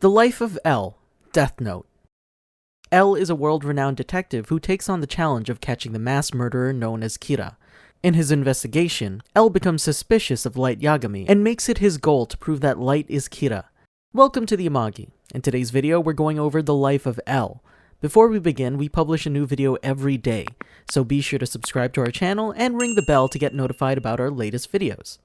The Life of L, Death Note. L is a world-renowned detective who takes on the challenge of catching the mass murderer known as Kira. In his investigation, L becomes suspicious of Light Yagami and makes it his goal to prove that Light is Kira. Welcome to the Amagi. In today's video, we're going over the life of L. Before we begin, we publish a new video every day, so be sure to subscribe to our channel and ring the bell to get notified about our latest videos.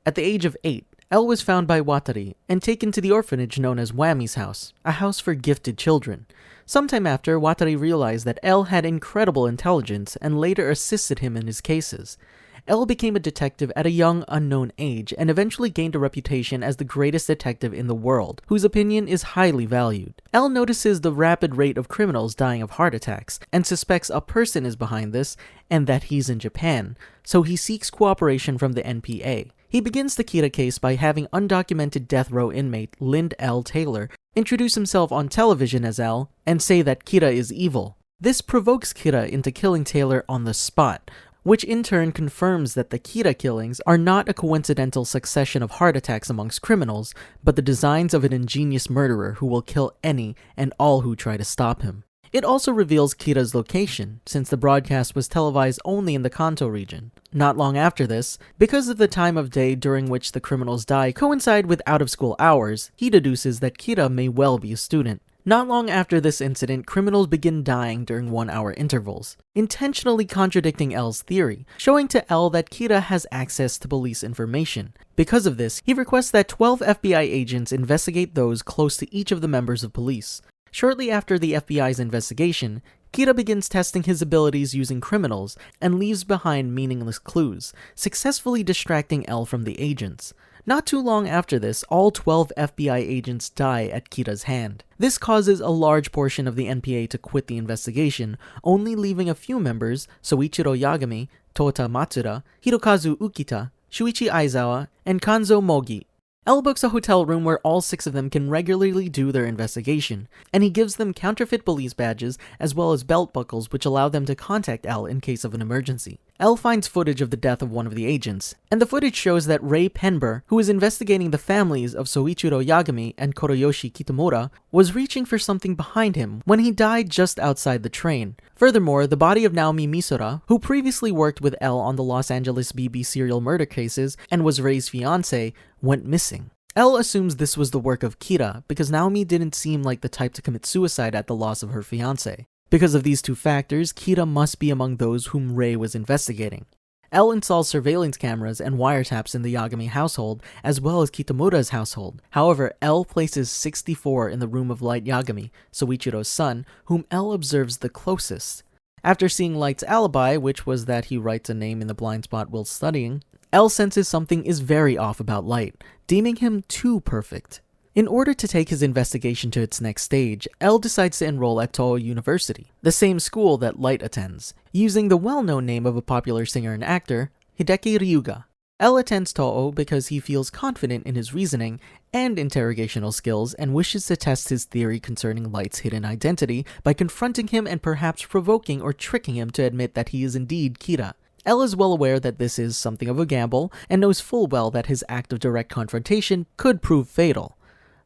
At the age of 8, L was found by Watari and taken to the orphanage known as Wammy's house, a house for gifted children. Sometime after, Watari realized that L had incredible intelligence and later assisted him in his cases. L became a detective at a young, unknown age and eventually gained a reputation as the greatest detective in the world, whose opinion is highly valued. L notices the rapid rate of criminals dying of heart attacks and suspects a person is behind this and that he's in Japan, so he seeks cooperation from the NPA. He begins the Kira case by having undocumented death row inmate Lind L. Taylor introduce himself on television as L and say that Kira is evil. This provokes Kira into killing Taylor on the spot, which in turn confirms that the Kira killings are not a coincidental succession of heart attacks amongst criminals, but the designs of an ingenious murderer who will kill any and all who try to stop him. It also reveals Kira's location, since the broadcast was televised only in the Kanto region. Not long after this, because of the time of day during which the criminals die coincide with out-of-school hours, he deduces that Kira may well be a student. Not long after this incident, criminals begin dying during 1-hour intervals, intentionally contradicting L's theory, showing to L that Kira has access to police information. Because of this, he requests that 12 FBI agents investigate those close to each of the members of police. Shortly after the FBI's investigation, Kira begins testing his abilities using criminals and leaves behind meaningless clues, successfully distracting L from the agents. Not too long after this, all 12 FBI agents die at Kira's hand. This causes a large portion of the NPA to quit the investigation, only leaving a few members, Soichiro Yagami, Tota Matsuda, Hirokazu Ukita, Shuichi Aizawa, and Kanzo Mogi. L books a hotel room where all 6 of them can regularly do their investigation, and he gives them counterfeit police badges as well as belt buckles which allow them to contact L in case of an emergency. L finds footage of the death of one of the agents, and the footage shows that Ray Penber, who is investigating the families of Soichiro Yagami and Koroyoshi Kitamura, was reaching for something behind him when he died just outside the train. Furthermore, the body of Naomi Misora, who previously worked with L on the Los Angeles BB serial murder cases and was Ray's fiancé, went missing. L assumes this was the work of Kira because Naomi didn't seem like the type to commit suicide at the loss of her fiancé. Because of these two factors, Kira must be among those whom Ray was investigating. L installs surveillance cameras and wiretaps in the Yagami household, as well as Kitamura's household. However, L places 64 in the room of Light Yagami, Soichiro's son, whom L observes the closest. After seeing Light's alibi, which was that he writes a name in the blind spot while studying, L senses something is very off about Light, deeming him too perfect. In order to take his investigation to its next stage, L decides to enroll at Toho University, the same school that Light attends, using the well-known name of a popular singer and actor, Hideki Ryuga. L attends Toho because he feels confident in his reasoning and interrogational skills and wishes to test his theory concerning Light's hidden identity by confronting him and perhaps provoking or tricking him to admit that he is indeed Kira. L is well aware that this is something of a gamble and knows full well that his act of direct confrontation could prove fatal.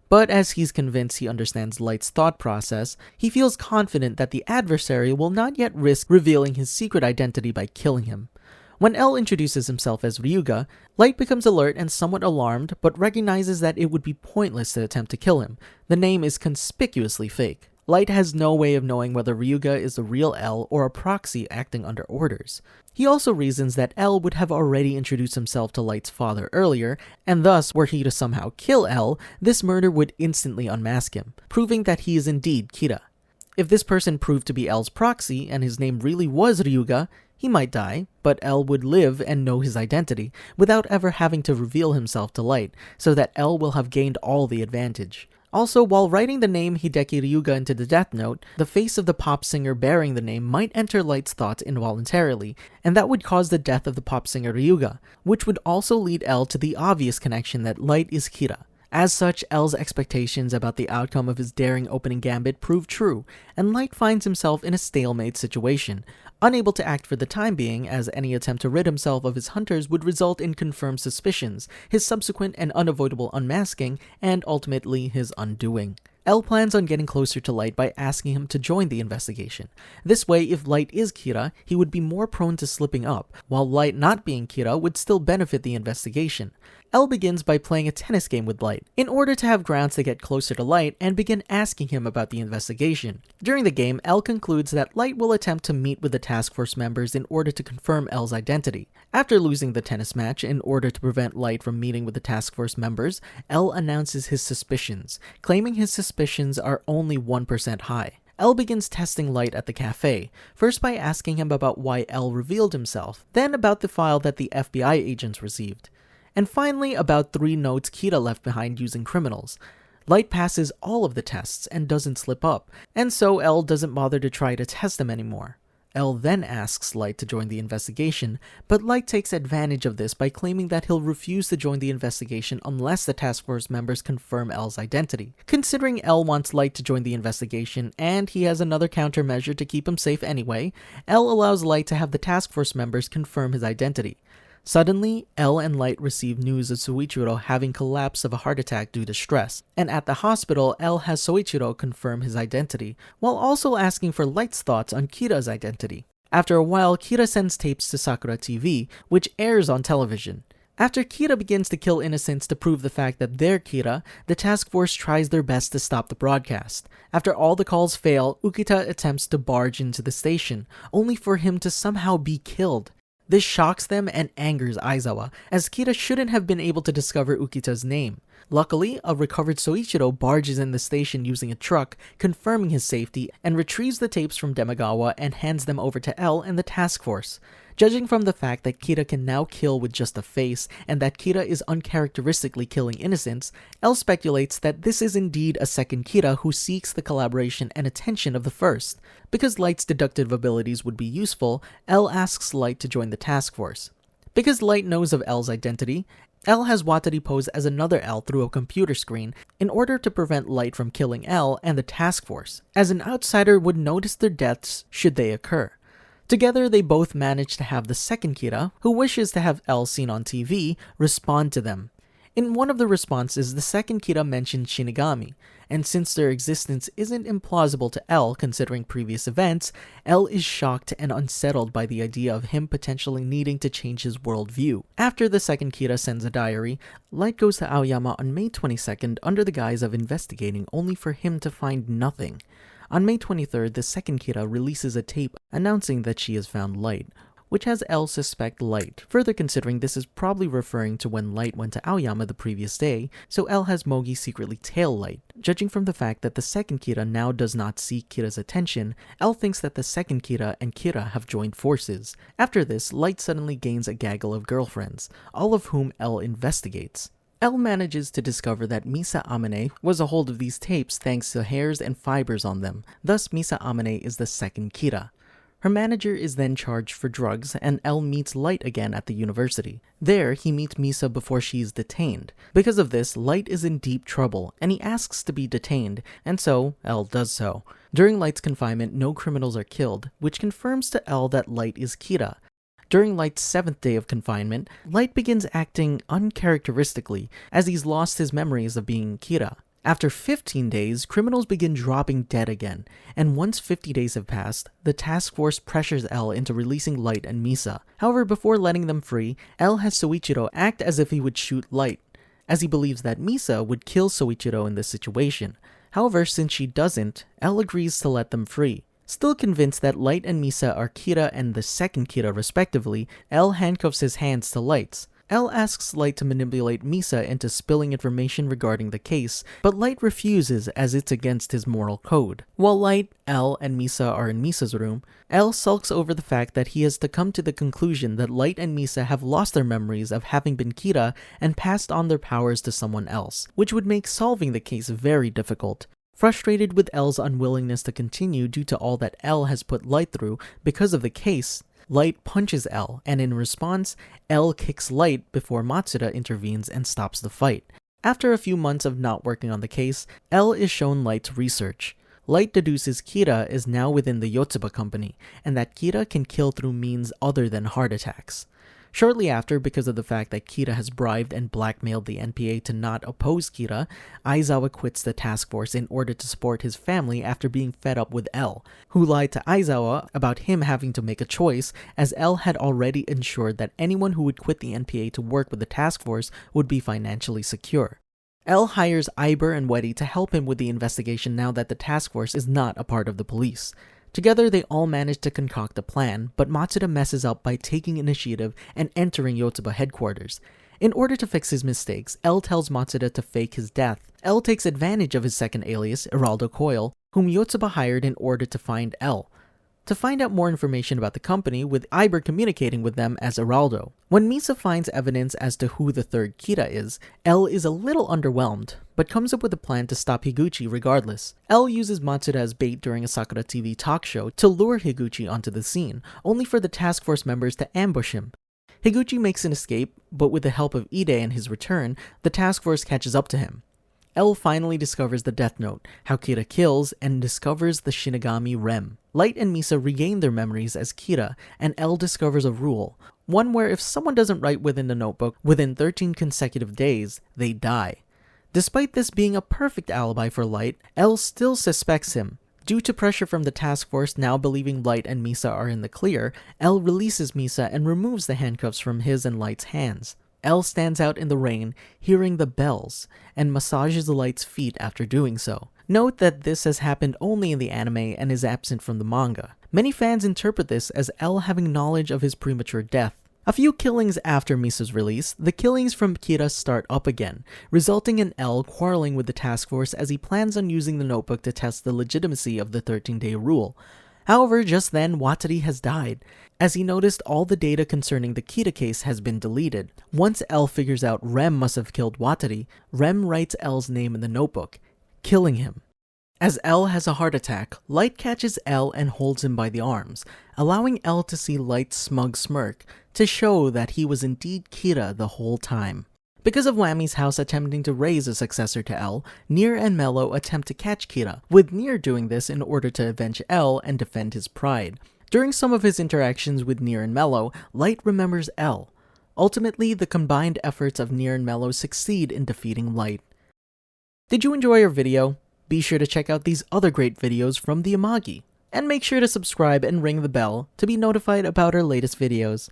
But as he's convinced he understands Light's thought process, he feels confident that the adversary will not yet risk revealing his secret identity by killing him. When L introduces himself as Ryuga, Light becomes alert and somewhat alarmed, but recognizes that it would be pointless to attempt to kill him. The name is conspicuously fake. Light has no way of knowing whether Ryuga is the real L or a proxy acting under orders. He also reasons that L would have already introduced himself to Light's father earlier, and thus, were he to somehow kill L, this murder would instantly unmask him, proving that he is indeed Kira. If this person proved to be L's proxy, and his name really was Ryuga, he might die, but L would live and know his identity, without ever having to reveal himself to Light, so that L will have gained all the advantage. Also, while writing the name Hideki Ryuga into the death note, the face of the pop singer bearing the name might enter Light's thoughts involuntarily, and that would cause the death of the pop singer Ryuga, which would also lead L to the obvious connection that Light is Kira. As such, L's expectations about the outcome of his daring opening gambit prove true, and Light finds himself in a stalemate situation, Unable to act for the time being, as any attempt to rid himself of his hunters would result in confirmed suspicions, his subsequent and unavoidable unmasking, and ultimately his undoing. L plans on getting closer to Light by asking him to join the investigation. This way, if Light is Kira, he would be more prone to slipping up, while Light not being Kira would still benefit the investigation. L begins by playing a tennis game with Light, in order to have grounds to get closer to Light and begin asking him about the investigation. During the game, L concludes that Light will attempt to meet with the task force members in order to confirm L's identity. After losing the tennis match, in order to prevent Light from meeting with the task force members, L announces his suspicions, claiming his suspicions are only 1% high. L begins testing Light at the cafe, first by asking him about why L revealed himself, then about the file that the FBI agents received, and finally about 3 notes Kira left behind using criminals. Light passes all of the tests and doesn't slip up, and so L doesn't bother to try to test them anymore. L then asks Light to join the investigation, but Light takes advantage of this by claiming that he'll refuse to join the investigation unless the task force members confirm L's identity. Considering L wants Light to join the investigation, and he has another countermeasure to keep him safe anyway, L allows Light to have the task force members confirm his identity. Suddenly, L and Light receive news of Soichiro having collapsed of a heart attack due to stress, and at the hospital, L has Soichiro confirm his identity, while also asking for Light's thoughts on Kira's identity. After a while, Kira sends tapes to Sakura TV, which airs on television. After Kira begins to kill innocents to prove the fact that they're Kira, the task force tries their best to stop the broadcast. After all the calls fail, Ukita attempts to barge into the station, only for him to somehow be killed. This shocks them and angers Aizawa, as Kira shouldn't have been able to discover Ukita's name. Luckily, a recovered Soichiro barges in the station using a truck, confirming his safety, and retrieves the tapes from Demagawa and hands them over to L and the task force. Judging from the fact that Kira can now kill with just a face, and that Kira is uncharacteristically killing innocents, L speculates that this is indeed a second Kira who seeks the collaboration and attention of the first. Because Light's deductive abilities would be useful, L asks Light to join the task force. Because Light knows of L's identity, L has Watari pose as another L through a computer screen in order to prevent Light from killing L and the task force, as an outsider would notice their deaths should they occur. Together, they both manage to have the second Kira, who wishes to have L seen on TV, respond to them. In one of the responses, the second Kira mentioned Shinigami, and since their existence isn't implausible to L considering previous events, L is shocked and unsettled by the idea of him potentially needing to change his worldview. After the second Kira sends a diary, Light goes to Aoyama on May 22nd under the guise of investigating, only for him to find nothing. On May 23rd, the second Kira releases a tape announcing that she has found Light, which has L suspect Light, further considering this is probably referring to when Light went to Aoyama the previous day, so L has Mogi secretly tail Light. Judging from the fact that the second Kira now does not seek Kira's attention, L thinks that the second Kira and Kira have joined forces. After this, Light suddenly gains a gaggle of girlfriends, all of whom L investigates. L manages to discover that Misa Amane was a hold of these tapes thanks to hairs and fibers on them, thus Misa Amane is the second Kira. Her manager is then charged for drugs, and L meets Light again at the university. There, he meets Misa before she is detained. Because of this, Light is in deep trouble, and he asks to be detained, and so L does so. During Light's confinement, no criminals are killed, which confirms to L that Light is Kira. During Light's 7th day of confinement, Light begins acting uncharacteristically, as he's lost his memories of being Kira. After 15 days, criminals begin dropping dead again, and once 50 days have passed, the task force pressures L into releasing Light and Misa. However, before letting them free, L has Soichiro act as if he would shoot Light, as he believes that Misa would kill Soichiro in this situation. However, since she doesn't, L agrees to let them free. Still convinced that Light and Misa are Kira and the second Kira respectively, L handcuffs his hands to Light's. L asks Light to manipulate Misa into spilling information regarding the case, but Light refuses as it's against his moral code. While Light, L, and Misa are in Misa's room, L sulks over the fact that he has to come to the conclusion that Light and Misa have lost their memories of having been Kira and passed on their powers to someone else, which would make solving the case very difficult. Frustrated with L's unwillingness to continue due to all that L has put Light through because of the case, Light punches L, and in response, L kicks Light before Matsuda intervenes and stops the fight. After a few months of not working on the case, L is shown Light's research. Light deduces Kira is now within the Yotsuba company, and that Kira can kill through means other than heart attacks. Shortly after, because of the fact that Kira has bribed and blackmailed the NPA to not oppose Kira, Aizawa quits the task force in order to support his family after being fed up with L, who lied to Aizawa about him having to make a choice, as L had already ensured that anyone who would quit the NPA to work with the task force would be financially secure. L hires Iber and Weddy to help him with the investigation now that the task force is not a part of the police. Together, they all manage to concoct a plan, but Matsuda messes up by taking initiative and entering Yotsuba headquarters. In order to fix his mistakes, L tells Matsuda to fake his death. L takes advantage of his second alias, Iraldo Coil, whom Yotsuba hired in order to find L. To find out more information about the company, with Iber communicating with them as Iraldo. When Misa finds evidence as to who the third Kira is, L is a little underwhelmed, but comes up with a plan to stop Higuchi regardless. L uses Matsuda as bait during a Sakura TV talk show to lure Higuchi onto the scene, only for the task force members to ambush him. Higuchi makes an escape, but with the help of Ide and his return, the task force catches up to him. L finally discovers the Death Note, how Kira kills, and discovers the Shinigami Rem. Light and Misa regain their memories as Kira, and L discovers a rule, one where if someone doesn't write within the notebook within 13 consecutive days, they die. Despite this being a perfect alibi for Light, L still suspects him. Due to pressure from the task force now believing Light and Misa are in the clear, L releases Misa and removes the handcuffs from his and Light's hands. L stands out in the rain, hearing the bells, and massages Light's feet after doing so. Note that this has happened only in the anime and is absent from the manga. Many fans interpret this as L having knowledge of his premature death. A few killings after Misa's release, the killings from Kira start up again, resulting in L quarreling with the task force as he plans on using the notebook to test the legitimacy of the 13-day rule. However, just then, Watari has died, as he noticed all the data concerning the Kira case has been deleted. Once L figures out Rem must have killed Watari, Rem writes L's name in the notebook, killing him. As L has a heart attack, Light catches L and holds him by the arms, allowing L to see Light's smug smirk to show that he was indeed Kira the whole time. Because of Whammy's house attempting to raise a successor to L, Nier and Mello attempt to catch Kira, with Nier doing this in order to avenge L and defend his pride. During some of his interactions with Nier and Mello, Light remembers L. Ultimately, the combined efforts of Nier and Mello succeed in defeating Light. Did you enjoy our video? Be sure to check out these other great videos from the Amagi, and make sure to subscribe and ring the bell to be notified about our latest videos.